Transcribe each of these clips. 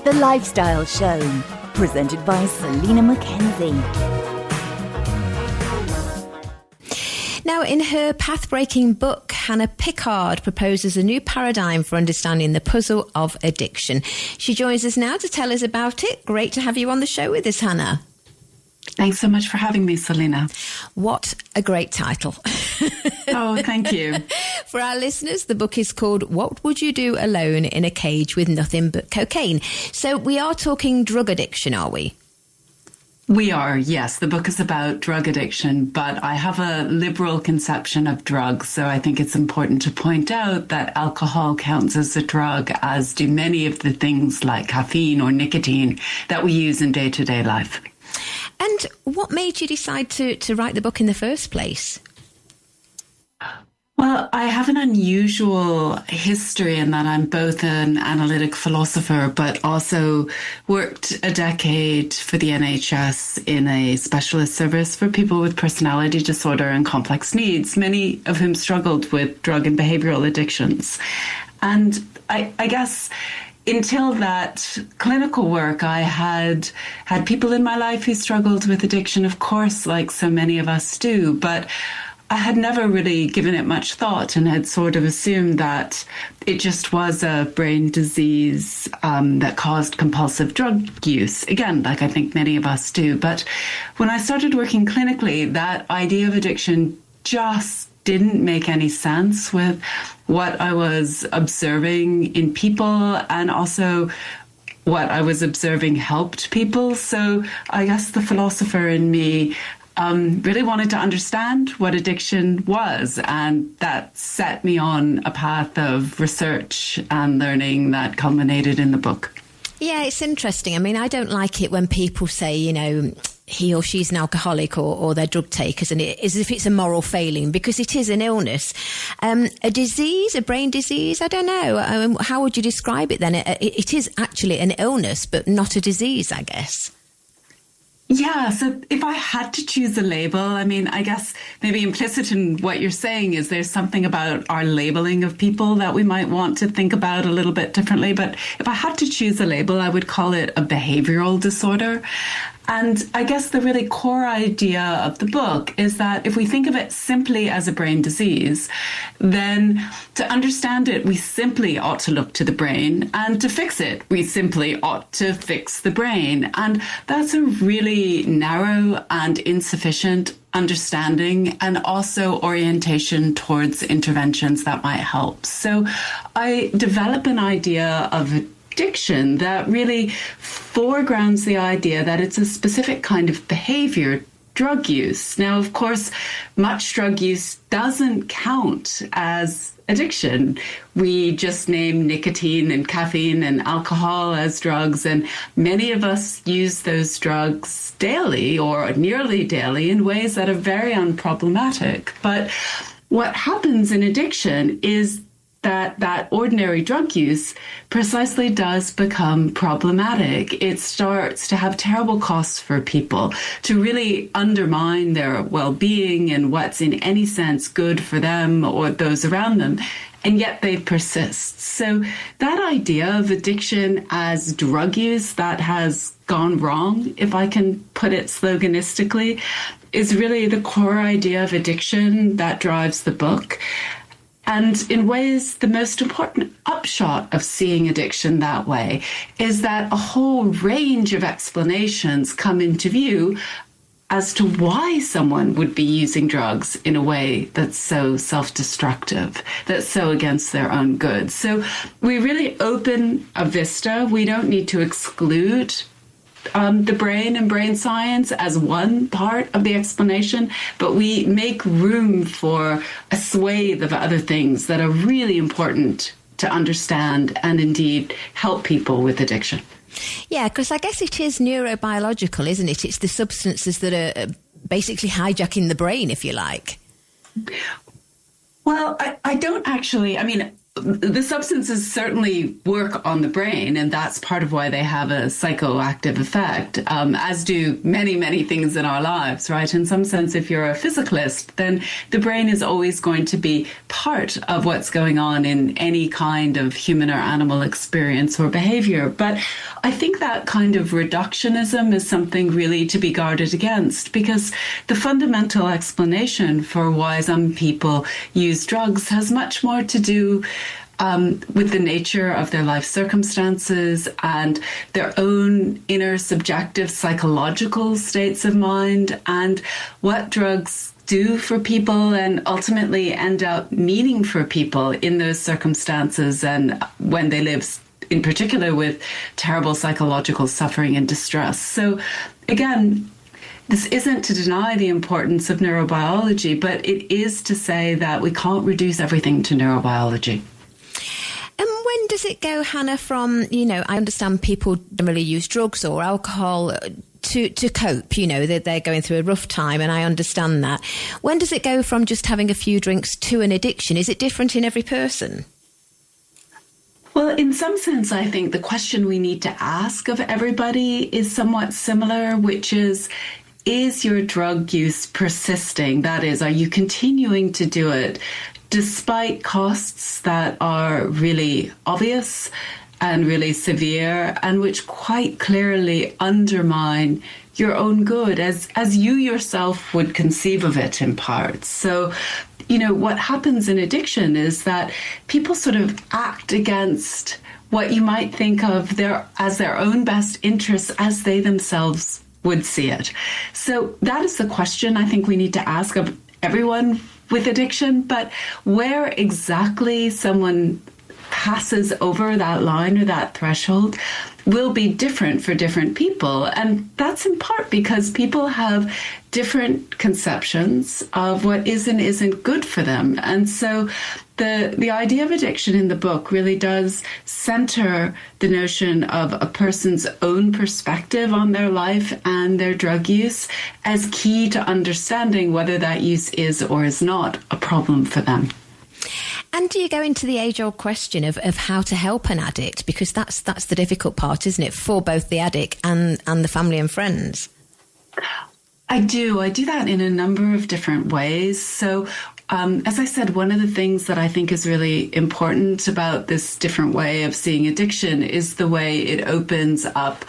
The Lifestyle Show, presented by Selina MacKenzie. Now, in her path-breaking book, Hannah Pickard proposes a new paradigm for understanding the puzzle of addiction. She joins us now to tell us about it. Great to have you on the show with us, Hannah. Thanks so much for having me, Selina. What a great title. Oh, thank you. For our listeners, the book is called What Would You Do Alone in a Cage with Nothing But Cocaine? So we are talking drug addiction, are we? We are, yes. The book is about drug addiction, but I have a liberal conception of drugs. So I think it's important to point out that alcohol counts as a drug, as do many of the things like caffeine or nicotine that we use in day-to-day life. And what made you decide to write the book in the first place? Well, I have an unusual history in that I'm both an analytic philosopher, but also worked a decade for the NHS in a specialist service for people with personality disorder and complex needs, many of whom struggled with drug and behavioral addictions. And I guess until that clinical work, I had people in my life who struggled with addiction, of course, like so many of us do, but I had never really given it much thought and had sort of assumed that it just was a brain disease that caused compulsive drug use. Again, like I think many of us do. But when I started working clinically, that idea of addiction just didn't make any sense with what I was observing in people and also what I was observing helped people. So I guess the philosopher in me really wanted to understand what addiction was, and that set me on a path of research and learning that culminated in the book. Yeah, it's interesting. I mean, I don't like it when people say, you know, he or she's an alcoholic or they're drug takers, and it is as if it's a moral failing, because it is an illness. A disease, a brain disease, I don't know. How would you describe it then? It is actually an illness, but not a disease, I guess. Yeah, so if I had to choose a label, I mean, I guess maybe implicit in what you're saying is there's something about our labeling of people that we might want to think about a little bit differently. But if I had to choose a label, I would call it a behavioral disorder. And I guess the really core idea of the book is that if we think of it simply as a brain disease, then to understand it, we simply ought to look to the brain, and to fix it, we simply ought to fix the brain. And that's a really narrow and insufficient understanding and also orientation towards interventions that might help. So I develop an idea of addiction that really foregrounds the idea that it's a specific kind of behavior, drug use. Now, of course, much drug use doesn't count as addiction. We just name nicotine and caffeine and alcohol as drugs, and many of us use those drugs daily or nearly daily in ways that are very unproblematic. But what happens in addiction is that ordinary drug use precisely does become problematic. It starts to have terrible costs for people, to really undermine their well-being and what's in any sense good for them or those around them. And yet they persist. So that idea of addiction as drug use that has gone wrong, if I can put it sloganistically, is really the core idea of addiction that drives the book. And in ways, the most important upshot of seeing addiction that way is that a whole range of explanations come into view as to why someone would be using drugs in a way that's so self-destructive, that's so against their own good. So we really open a vista. We don't need to exclude the brain and brain science as one part of the explanation, but we make room for a swathe of other things that are really important to understand and indeed help people with addiction. Yeah, because I guess it is neurobiological, isn't it? It's the substances that are basically hijacking the brain, if you like. Well, I don't actually, I mean, the substances certainly work on the brain, and that's part of why they have a psychoactive effect, as do many, many things in our lives, right? In some sense, if you're a physicalist, then the brain is always going to be part of what's going on in any kind of human or animal experience or behavior. But I think that kind of reductionism is something really to be guarded against, because the fundamental explanation for why some people use drugs has much more to do with the nature of their life circumstances and their own inner subjective psychological states of mind, and what drugs do for people and ultimately end up meaning for people in those circumstances, and when they live in particular with terrible psychological suffering and distress. So again, this isn't to deny the importance of neurobiology, but it is to say that we can't reduce everything to neurobiology. And when does it go, Hannah, from, I understand people generally use drugs or alcohol to cope, that they're going through a rough time, and I understand that. When does it go from just having a few drinks to an addiction? Is it different in every person? Well, in some sense, I think the question we need to ask of everybody is somewhat similar, which is your drug use persisting? That is, are you continuing to do it despite costs that are really obvious and really severe, and which quite clearly undermine your own good as you yourself would conceive of it in parts? So, what happens in addiction is that people sort of act against what you might think of as their own best interests as they themselves would see it. So that is the question I think we need to ask of everyone with addiction. But where exactly someone passes over that line or that threshold will be different for different people. And that's in part because people have different conceptions of what is and isn't good for them. And so the idea of addiction in the book really does center the notion of a person's own perspective on their life and their drug use as key to understanding whether that use is or is not a problem for them. And do you go into the age-old question of how to help an addict? Because that's the difficult part, isn't it, for both the addict and the family and friends? I do that in a number of different ways. So as I said, one of the things that I think is really important about this different way of seeing addiction is the way it opens up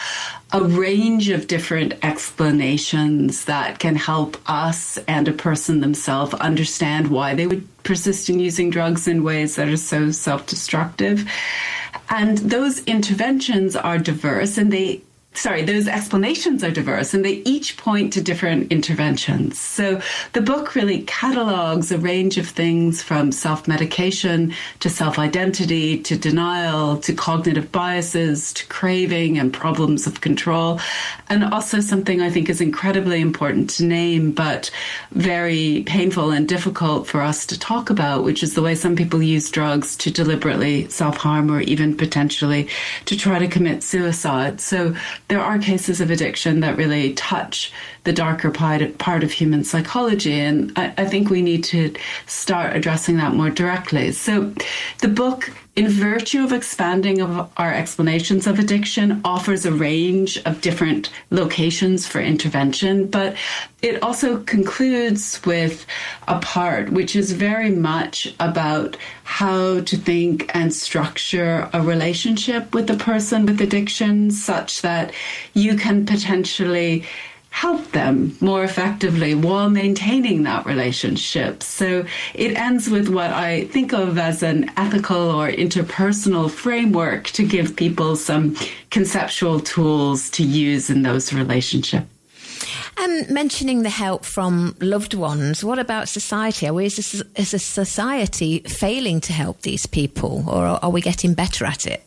a range of different explanations that can help us and a person themselves understand why they would persist in using drugs in ways that are so self-destructive. And those interventions are diverse, and those explanations are diverse, and they each point to different interventions. So the book really catalogues a range of things from self-medication to self-identity to denial to cognitive biases to craving and problems of control. And also something I think is incredibly important to name, but very painful and difficult for us to talk about, which is the way some people use drugs to deliberately self-harm or even potentially to try to commit suicide. So there are cases of addiction that really touch the darker part of human psychology, and I think we need to start addressing that more directly. So the book, in virtue of expanding of our explanations of addiction, offers a range of different locations for intervention, but it also concludes with a part which is very much about how to think and structure a relationship with a person with addiction such that you can potentially help them more effectively while maintaining that relationship. So it ends with what I think of as an ethical or interpersonal framework to give people some conceptual tools to use in those relationships. Mentioning the help from loved ones, what about society? Are we as a society failing to help these people, or are we getting better at it?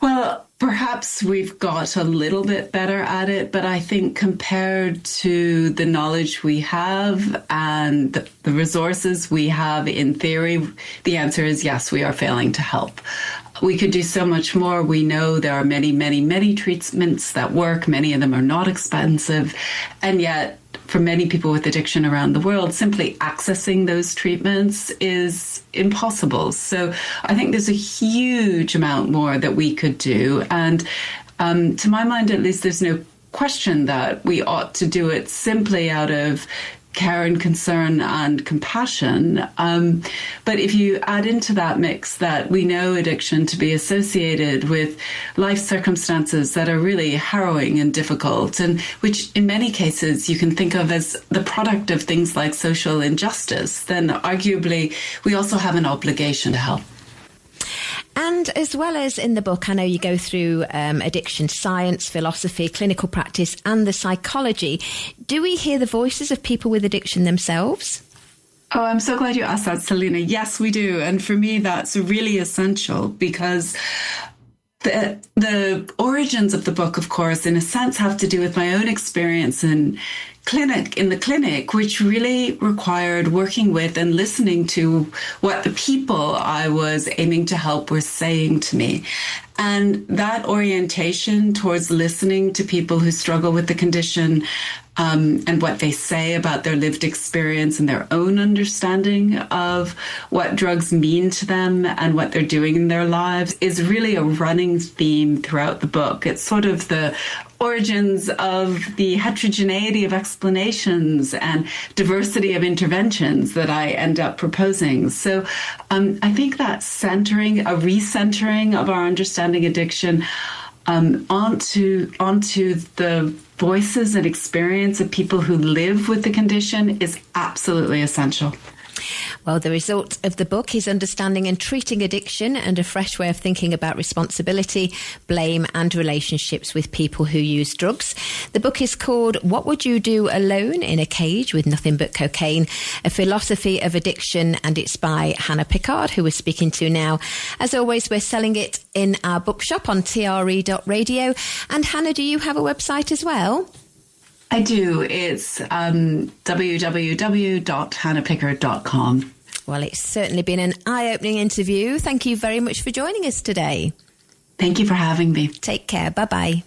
Well, perhaps we've got a little bit better at it, but I think compared to the knowledge we have and the resources we have in theory, the answer is yes, we are failing to help. We could do so much more. We know there are many, many, many treatments that work. Many of them are not expensive. And yet, for many people with addiction around the world, simply accessing those treatments is impossible. So I think there's a huge amount more that we could do. And to my mind, at least, there's no question that we ought to do it simply out of care and concern and compassion. But if you add into that mix that we know addiction to be associated with life circumstances that are really harrowing and difficult, and which in many cases you can think of as the product of things like social injustice, then arguably we also have an obligation to help. And as well as in the book, I know you go through addiction science, philosophy, clinical practice, and the psychology. Do we hear the voices of people with addiction themselves? Oh, I'm so glad you asked that, Selina. Yes, we do. And for me, that's really essential because the origins of the book, of course, in a sense, have to do with my own experience in the clinic, which really required working with and listening to what the people I was aiming to help were saying to me. And that orientation towards listening to people who struggle with the condition and what they say about their lived experience and their own understanding of what drugs mean to them and what they're doing in their lives is really a running theme throughout the book. It's sort of the origins of the heterogeneity of explanations and diversity of interventions that I end up proposing. So I think that recentering of our understanding addiction onto the voices and experience of people who live with the condition is absolutely essential. Well, the result of the book is understanding and treating addiction and a fresh way of thinking about responsibility, blame and relationships with people who use drugs. The book is called What Would You Do Alone in a Cage with Nothing But Cocaine? A Philosophy of Addiction, and it's by Hannah Pickard, who we're speaking to now. As always, we're selling it in our bookshop on TRE.radio. And Hannah, do you have a website as well? I do. It's www.hannahpickard.com. Well, it's certainly been an eye-opening interview. Thank you very much for joining us today. Thank you for having me. Take care. Bye-bye.